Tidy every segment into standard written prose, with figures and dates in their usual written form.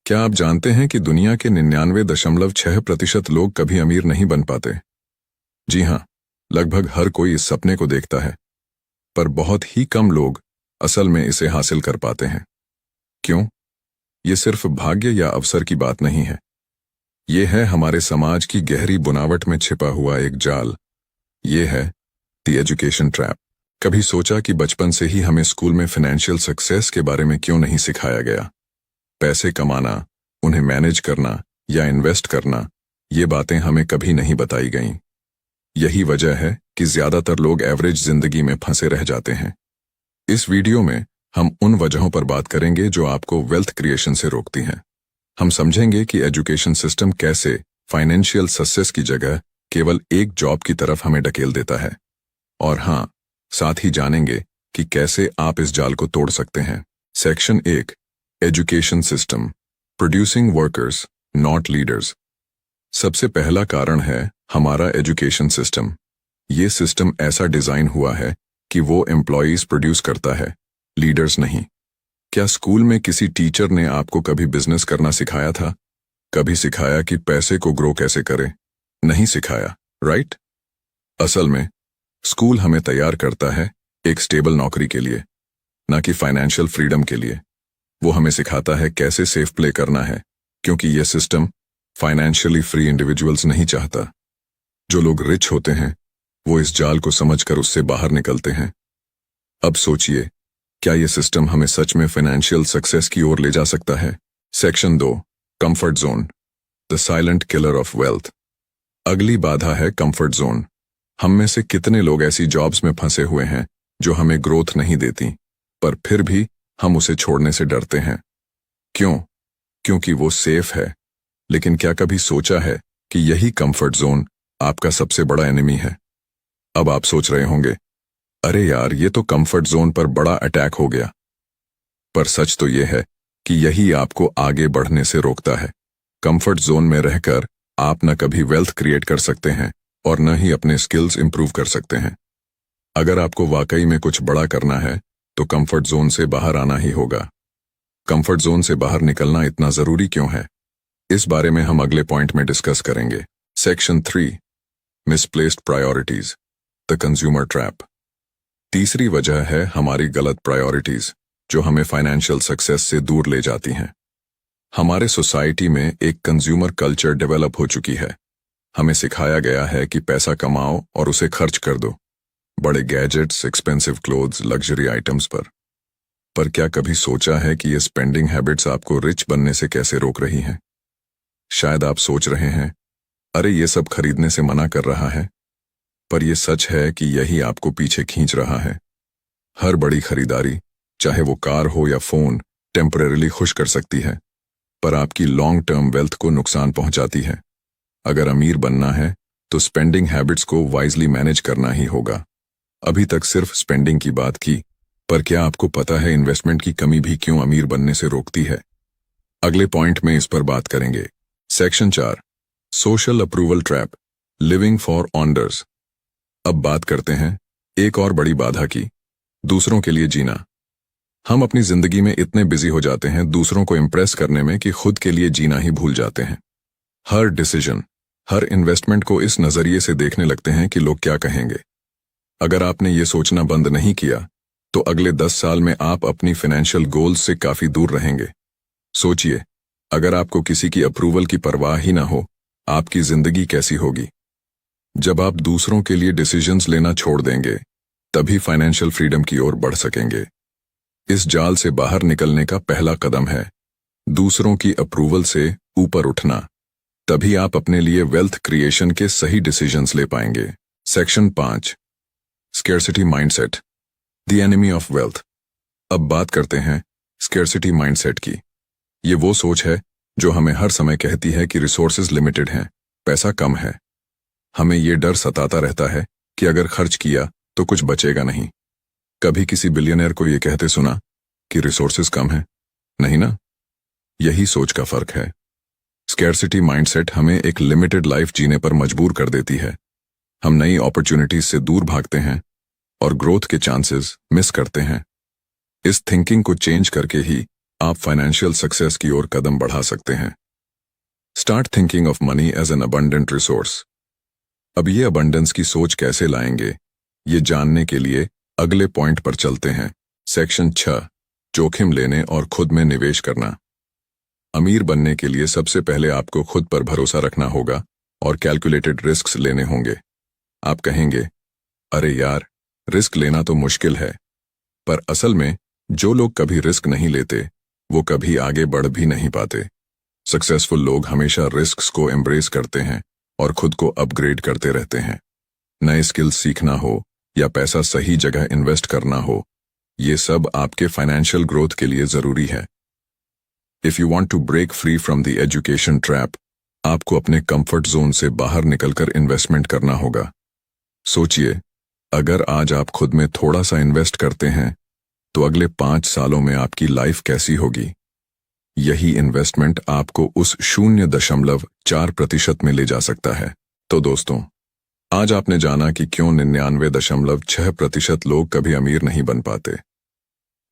क्या आप जानते हैं कि दुनिया के 99.6% लोग कभी अमीर नहीं बन पाते? जी हाँ, लगभग हर कोई इस सपने को देखता है, पर बहुत ही कम लोग असल में इसे हासिल कर पाते हैं। क्यों? ये सिर्फ भाग्य या अवसर की बात नहीं है। ये है हमारे समाज की गहरी बुनावट में छिपा हुआ एक जाल। ये है द एजुकेशन ट्रैप। कभी सोचा कि बचपन से ही हमें स्कूल में फाइनेंशियल सक्सेस के बारे में क्यों नहीं सिखाया गया? पैसे कमाना, उन्हें मैनेज करना या इन्वेस्ट करना, ये बातें हमें कभी नहीं बताई गईं। यही वजह है कि ज्यादातर लोग एवरेज जिंदगी में फंसे रह जाते हैं। इस वीडियो में हम उन वजहों पर बात करेंगे जो आपको वेल्थ क्रिएशन से रोकती हैं। हम समझेंगे कि एजुकेशन सिस्टम कैसे फाइनेंशियल सक्सेस की जगह केवल एक जॉब की तरफ हमें ढकेल देता है। और हाँ, साथ ही जानेंगे कि कैसे आप इस जाल को तोड़ सकते हैं। Section 1, education system, producing workers not leaders. सबसे पहला कारण है हमारा एजुकेशन सिस्टम। ये सिस्टम ऐसा डिजाइन हुआ है कि वो एम्प्लॉयज प्रोड्यूस करता है, लीडर्स नहीं। क्या स्कूल में किसी टीचर ने आपको कभी बिजनेस करना सिखाया था? कभी सिखाया कि पैसे को ग्रो कैसे करें? नहीं सिखाया, राइट? असल में स्कूल हमें तैयार करता है एक स्टेबल नौकरी के लिए, ना कि फाइनेंशियल फ्रीडम के लिए। वो हमें सिखाता है कैसे सेफ प्ले करना है, क्योंकि यह सिस्टम फाइनेंशियली फ्री इंडिविजुअल्स नहीं चाहता। जो लोग रिच होते हैं वो इस जाल को समझकर उससे बाहर निकलते हैं। अब सोचिए, क्या यह सिस्टम हमें सच में फाइनेंशियल सक्सेस की ओर ले जा सकता है? Section 2, comfort zone, the silent killer of wealth. अगली बाधा है कंफर्ट जोन। हम में से कितने लोग ऐसी जॉब्स में फंसे हुए हैं जो हमें ग्रोथ नहीं देती, पर फिर भी हम उसे छोड़ने से डरते हैं। क्यों? क्योंकि वो सेफ है। लेकिन क्या कभी सोचा है कि यही कंफर्ट जोन आपका सबसे बड़ा एनिमी है? अब आप सोच रहे होंगे, अरे यार, ये तो कंफर्ट जोन पर बड़ा अटैक हो गया। पर सच तो ये है कि यही आपको आगे बढ़ने से रोकता है। कंफर्ट जोन में रहकर आप न कभी वेल्थ क्रिएट कर सकते हैं और न ही अपने स्किल्स इंप्रूव कर सकते हैं। अगर आपको वाकई में कुछ बड़ा करना है तो कंफर्ट जोन से बाहर आना ही होगा। कंफर्ट जोन से बाहर निकलना इतना जरूरी क्यों है, इस बारे में हम अगले पॉइंट में डिस्कस करेंगे। Section 3, misplaced priorities, the consumer trap. तीसरी वजह है हमारी गलत प्रायोरिटीज, जो हमें फाइनेंशियल सक्सेस से दूर ले जाती हैं। हमारे सोसाइटी में एक कंज्यूमर कल्चर डेवलप हो चुकी है। हमें सिखाया गया है कि पैसा कमाओ और उसे खर्च कर दो, बड़े gadgets, expensive clothes, luxury items पर क्या कभी सोचा है कि ये स्पेंडिंग हैबिट्स आपको रिच बनने से कैसे रोक रही हैं? शायद आप सोच रहे हैं, अरे ये सब खरीदने से मना कर रहा है, पर यह सच है कि यही आपको पीछे खींच रहा है। हर बड़ी खरीदारी, चाहे वो कार हो या फोन, टेम्परेरीली खुश कर सकती है, पर आपकी लॉन्ग टर्म वेल्थ को नुकसान पहुंचाती है। अगर अमीर बनना है तो स्पेंडिंग हैबिट्स को वाइजली मैनेज करना ही होगा। अभी तक सिर्फ स्पेंडिंग की बात की, पर क्या आपको पता है इन्वेस्टमेंट की कमी भी क्यों अमीर बनने से रोकती है? अगले पॉइंट में इस पर बात करेंगे। Section 4, social approval trap, living for honours. अब बात करते हैं एक और बड़ी बाधा की, दूसरों के लिए जीना। हम अपनी जिंदगी में इतने बिजी हो जाते हैं दूसरों को इम्प्रेस करने में कि खुद के लिए जीना ही भूल जाते हैं। हर डिसीजन, हर इन्वेस्टमेंट को इस नजरिए से देखने लगते हैं कि लोग क्या कहेंगे। अगर आपने ये सोचना बंद नहीं किया तो अगले 10 साल में आप अपनी फाइनेंशियल गोल्स से काफी दूर रहेंगे। सोचिए, अगर आपको किसी की अप्रूवल की परवाह ही ना हो, आपकी जिंदगी कैसी होगी? जब आप दूसरों के लिए डिसीजंस लेना छोड़ देंगे, तभी फाइनेंशियल फ्रीडम की ओर बढ़ सकेंगे। इस जाल से बाहर निकलने का पहला कदम है दूसरों की अप्रूवल से ऊपर उठना। तभी आप अपने लिए वेल्थ क्रिएशन के सही डिसीजंस ले पाएंगे। Section 5, scarcity mindset, the enemy of wealth. अब बात करते हैं स्केर्सिटी माइंडसेट की। ये वो सोच है जो हमें हर समय कहती है कि रिसोर्सेज लिमिटेड हैं, पैसा कम है। हमें ये डर सताता रहता है कि अगर खर्च किया तो कुछ बचेगा नहीं। कभी किसी बिलियनर को ये कहते सुना कि रिसोर्सेज कम है? नहीं ना? यही सोच का फर्क है। स्कैर्सिटी माइंडसेट हमें एक लिमिटेड लाइफ जीने पर मजबूर कर देती है। हम नई अपॉर्चुनिटीज से दूर भागते हैं और ग्रोथ के चांसेस मिस करते हैं। इस थिंकिंग को चेंज करके ही आप फाइनेंशियल सक्सेस की ओर कदम बढ़ा सकते हैं। Start thinking of money as an abundant resource. अब ये अबंडेंस की सोच कैसे लाएंगे, ये जानने के लिए अगले पॉइंट पर चलते हैं। सेक्शन 6, जोखिम लेने और खुद में निवेश करना। अमीर बनने के लिए सबसे पहले आपको खुद पर भरोसा रखना होगा और कैलकुलेटेड रिस्क्स लेने होंगे। आप कहेंगे, अरे यार, रिस्क लेना तो मुश्किल है, पर असल में जो लोग कभी रिस्क नहीं लेते वो कभी आगे बढ़ भी नहीं पाते। सक्सेसफुल लोग हमेशा रिस्क्स को एम्ब्रेस करते हैं और खुद को अपग्रेड करते रहते हैं। नए स्किल्स सीखना हो या पैसा सही जगह इन्वेस्ट करना हो, ये सब आपके फाइनेंशियल ग्रोथ के लिए जरूरी है। If you want to break free from the education trap, आपको अपने कंफर्ट जोन से बाहर निकलकर इन्वेस्टमेंट करना होगा। सोचिए, अगर आज आप खुद में थोड़ा सा इन्वेस्ट करते हैं तो अगले 5 सालों में आपकी लाइफ कैसी होगी। यही इन्वेस्टमेंट आपको उस 0.4% में ले जा सकता है। तो दोस्तों, आज आपने जाना कि क्यों 99.6% लोग कभी अमीर नहीं बन पाते।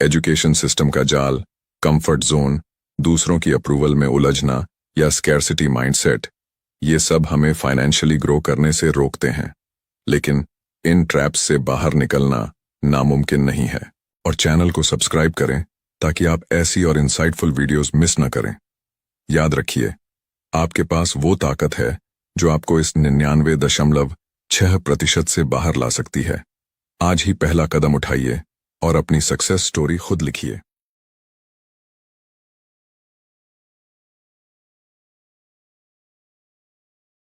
एजुकेशन सिस्टम का जाल, कंफर्ट जोन, दूसरों की अप्रूवल में उलझना या स्कैर्सिटी माइंडसेट, ये सब हमें फाइनेंशियली ग्रो करने से रोकते हैं। लेकिन इन ट्रैप्स से बाहर निकलना नामुमकिन नहीं है। और चैनल को सब्सक्राइब करें ताकि आप ऐसी और इंसाइटफुल वीडियोस मिस न करें। याद रखिए, आपके पास वो ताकत है जो आपको इस 99.6% से बाहर ला सकती है। आज ही पहला कदम उठाइए और अपनी सक्सेस स्टोरी खुद लिखिए।